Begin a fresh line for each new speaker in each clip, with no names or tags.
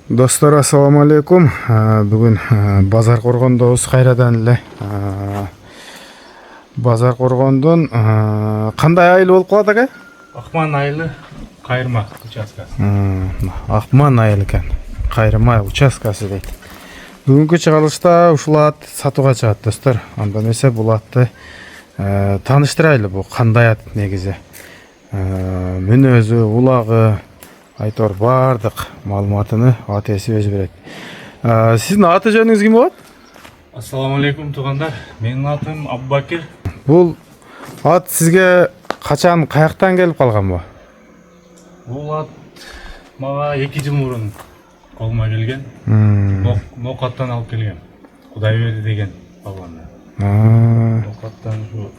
Достор, ассаламу алейкум. Бүгін базар коргондобуз кайрадан эле. Базар коргондон кандай айыл болуп калат ака?
Акман айылы Кайрма участкасы.
Акман айыл экен. Кайрма участкасы дейт. Бүгүнкү чыгарылышта ушул ат сатууга чыгат, достор. Анда эмесе бул атты тааныштырайлы. Бул кандай ат негизи? Мүнөзү, улагы, айтор бардык маалыматыны ат ээси өзү берет. Сиздин аты жөнүңүз ким болот?
Ассаламу алейкум туугандар. Менин атым Абубакир.
Бул ат сизге качан, каяктан келип калган бу?
Бул ат мага 2 жыл мурун колума келген. Нокаттан алып келген. Кудайберди деген баланы. Нокаттан ушу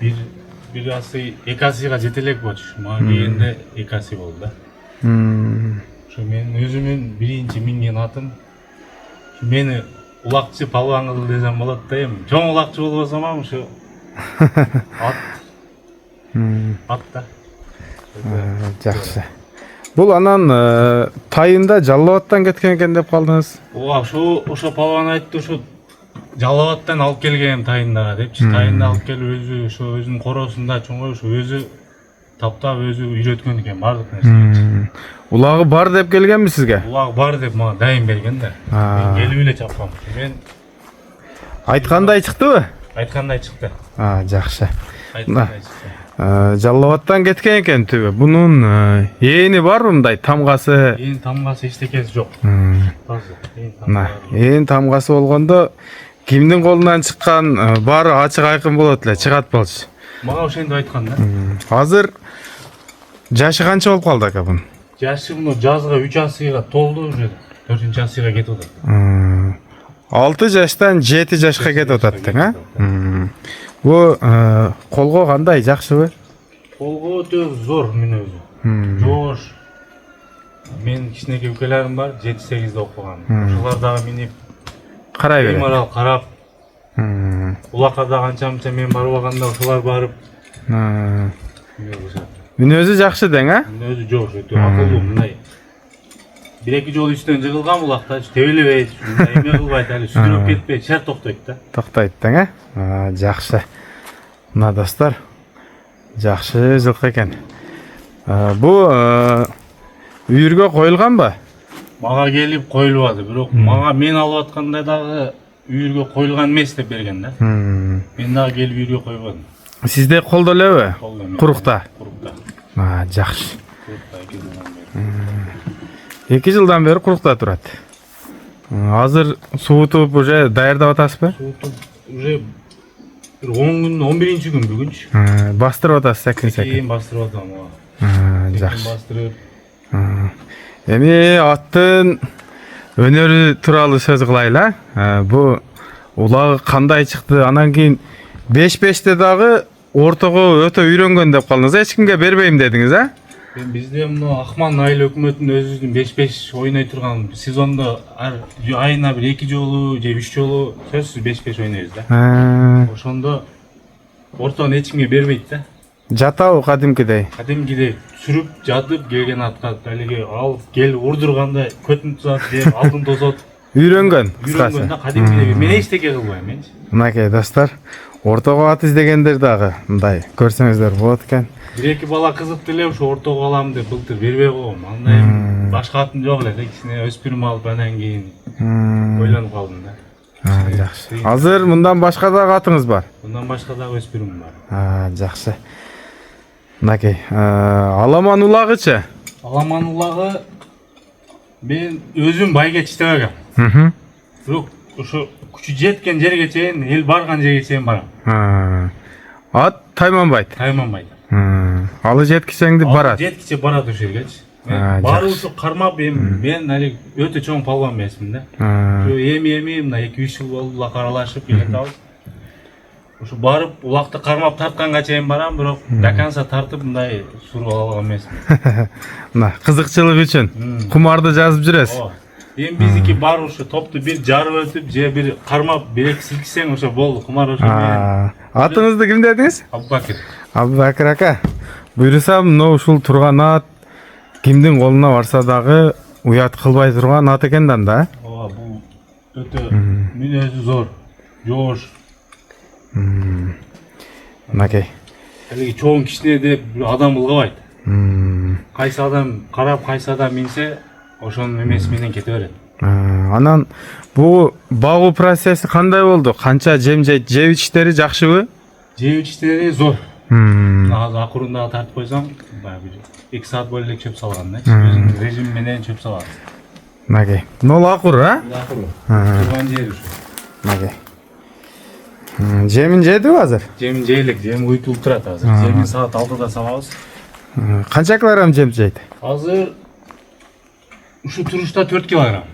бир асы 2 асыга жете элек болчу. Мага келгенде 2 асы болду да. Ошо менин өзүмүн биринчи минген атым. Мени улакчы палван кылды десем болот да эми. Чоң улакчы болбосом ам ушу ат да.
Жакшы. Бул анан тайында Жалал Абадтан кеткен экен деп калдыңыз.
Ошо палван айтты, ошо Жалал Абадтан алып келгем тайындага депчи. Тайында алып келип өзүнүн коросунда чоңой өзү таптап өзү үйрөткөн экен бардык нерсе. Улагы
бар деп келгенби сизге?
Улагы бар деп мага дайым берген да. Мен келип эле чапкам. Мен
айткандай чыктыбы?
Айткандай чыкты.
Жакшы.
Айткандай чыкты.
Жалал Абадтан кеткен экен түбү. Бунун эени барбы мындай тамгасы?
Ээн тамгасы эчтекеси жок.
Ээн тамгасы болгондо кимдин колунан чыккан баары ачык айкын болот эле, чыгат болчу.
Мага ошентип айткан да.
Азыр жашы канча болуп калды ака бунун?
Жашы муну жазга 3 асыга толду, уже 4 асыга кетип атат.
6 жаштан 7 жашка кетип атат тең, а? Бу колго кандай, жакшыбы?
Колго өтө зор мүнөзү. Жоош. Мен кичинекей укелерим бар, 7-8де окуган. Ошолар дагы минип
карай берет.
Имарал карап. Улакка да канча-мынча мен барып алганда ошолар барып.
Мүнөзү жакшы дең, а?
Мүнөзү жоош, өтө акылдуу, мындай. 1-2 жолу үстүнөн жыгылган улакта тебелебейт, эме кылбайт, али сүдүрүп кетпейт, шар токтойт да.
Токтойт дең, а? Жакшы. Мына достор, жакшы жылкы экен. Бу үйүргө коюлганбы?
Мага келип коюлбады, бирок мага мен алып атканда дагы үйүргө коюлган эмес деп берген да. Мен дагы келип үйүргө койбодум.
Сизде колдо элеби? Курукта.
Курукта.
Жакшы. 2 жылдан бери курукта турат. Азыр суутуп уже даярдап атасызбы?
Суутуп уже 10 күн, 11-чи күн бүгүнчү.
Бастырып атасыз секин-секин.
Кийин бастырып атам.
Жакшы.
Бастырып.
Эми аттын өнөрү тууралуу сөз кылайлы, а? Бу улагы кандай чыкты? Анан кийин 5-5те дагы ортого өтө үйрөнгөн деп калдыңыз. Эч кимге бербейм дедиңиз, а?
Бизде мына Акман айыл өкмөтүнүн өзүнүн 5-5 ойной турган сезондо айына бир 2 жолу же 3 жолу сөзсүз 5-5 ойнойбуз да. Ошондо ортон эч кимге бербейт да.
Жатабы кадимкидей?
Кадимкидей сүрүп жатып келген атка алиги алып келип урдурганда көтүн тузат деп алдын тосот.
Үйрөнгөн, кыскасы.
Үйрөнгөн да, кадимкидей. Мен эчтеке кылбайм менчи.
Мынакей достор, ортого ат издегендер дагы мындай көрсөңүздөр болот экен.
1-2 бала кызыктı эле ошо ортого алам деп былтыр бербей койгом. Андай башка атым жок эле, кичине өспүрүм алып анан кийин ойлонуп калдым да.
Жакшы. Азыр мындан башка дагы атыңыз бар?
Мындан башка дагы өспүрүм бар.
Жакшы. Мынакей, аламан улагычы?
Аламан улагы мен өзүм байге чыдабагам. Бирок ошо күчү жеткен жерге чейин, эл барган жерге чейин барам.
Ат тайманбайт.
Тайманбайт.
Алы жеткичеңди барат.
Жеткиче барат ошол жергечи. Баруучу кармап мен али өтө чоң палван эмесмин да. Ошо эми мына 2-3 жыл болду улак аралашып келатабыз. Ошо барып улакты кармап тартканга чейин барам, бирок до конца тартып мындай суруп ала алган эмесмин.
Мына кызыкчылык үчүн кумарды жазып жүрөсүз.
Эми биздики бар ушу топту бир жарып өтүп, же бир кармап, бир силкисең ошо болду, кумар ошо менен.
Атыңызды ким дедиңиз?
Абубакир.
Абубакир ака. Буйрусам, ушул турган ат кимдин колуна барса дагы уят кылбай турган ат экен да.
Ооба, бул өтө мүнөзү зор, жоош.
Мынакей.
Элеги чоң кичине деп адам ылгабайт. Кайсы адам карап, кайсы адам минсе, ошонун эмеси менен кете берет.
Анан бул багуу процесси кандай болду? Канча жем жеп ичиштери жакшыбы?
Жеп ичиштери зор. Азыр акырында тартып койсоң, баягы 2 саат бою элек чөп салган да. Өзүнүн режим менен чөп салат.
Мынакей. Нол акур, а?
Акыры. Турган жери ушу.
Мынакей. Жемин жедиби азыр?
Жемин жейлик, жем уйтулуп турат азыр. Жемин саат 6-да салабыз.
Канча килограмм жем жейт?
Азыр ушу турушта 4 килограмм.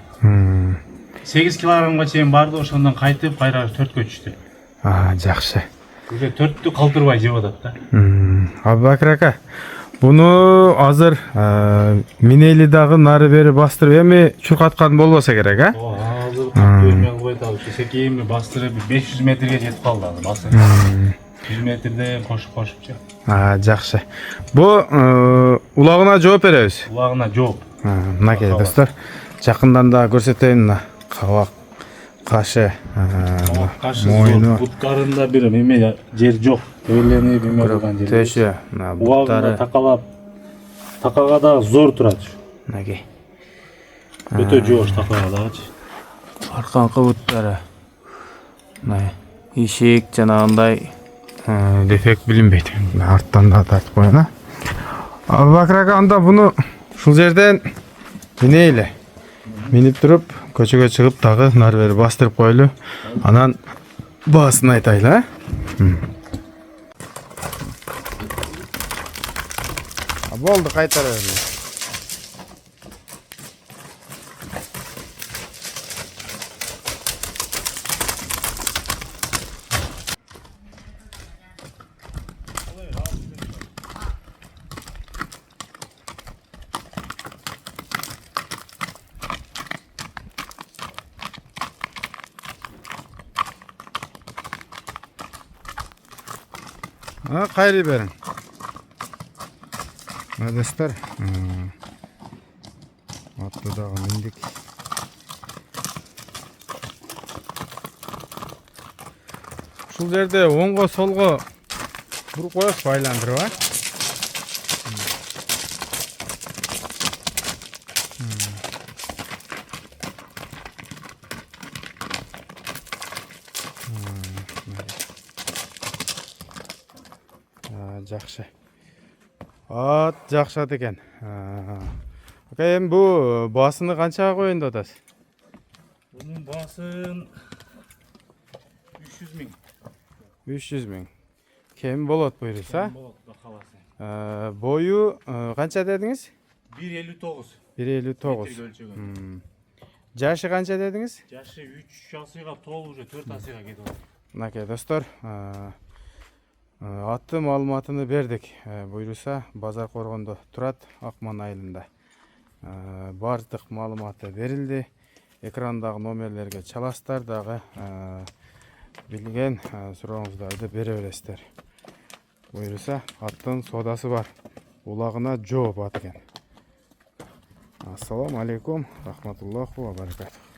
8 килограммга чейин барды, ошондон кайтып кайра 4кө түштү.
Жакшы.
Уже 4тү калтырбай жеп атат да.
Абубакыр ака, буну азыр минели дагы нары бери бастырып эми чуркаткан болбосо керек, а?
Азыр катуу эме кылбайт ал. Секейми бастырып 500 метрге жетип калды азыр басырып. 100 метрде кошуп-кошупчу.
Жакшы. Бу улагына жооп беребиз.
Улагына жооп.
Мынакей достор, жакындан да көрсөтөйүн мына кабак, кашы, моюну,
буттарында бир эме жер жок. Өйлөнүп эме кылган жер.
төшү, мына буттары.
Такалап, такага да зор турат.
Мынакей.
Өтө жоош такага дагычы.
Арканкы буттары. Мына ишик жанагындай дефект билинбейт. Арттан да тартып коён, а? Абубакыр ака, анда буну ушул жерден минейли. Минип туруп, көчөгө чыгып дагы нары бери бастырып коелу. Анан баасын айтайлы, а? Болду, кайтара бер. Кайрый бериң. Достор, атты дагы миндик. Ушул жерде оңго солго буруп коесуз, айландырып, а? Жакшы. Ат жакшы ат экен. Ака, эми бу баасыны канчага коеюн деп атасыз?
Бунун баасын 300 000.
300 000. Кем болот буйруса?
Болот, Кудай кааласа.
Бою канча дедиңиз?
1,59.
1,59.
Өлчөгөн.
Жашы канча дедиңиз?
Жашы 3 асыйга толуп уже 4 асыйга кетип атат.
Мынакей достор, аты маалыматыны бердик. Буйруса Базар Коргондо турат, Акман айылында. Бардык маалыматы берилди. Экрандагы номерлерге чаласыздар дагы билген сурооңуздарды бере бересиздер. Буйруса аттын соодасы бар. Улагына жооп ат экен. Ассаламу алейкум, рахматуллаху ва баракатух.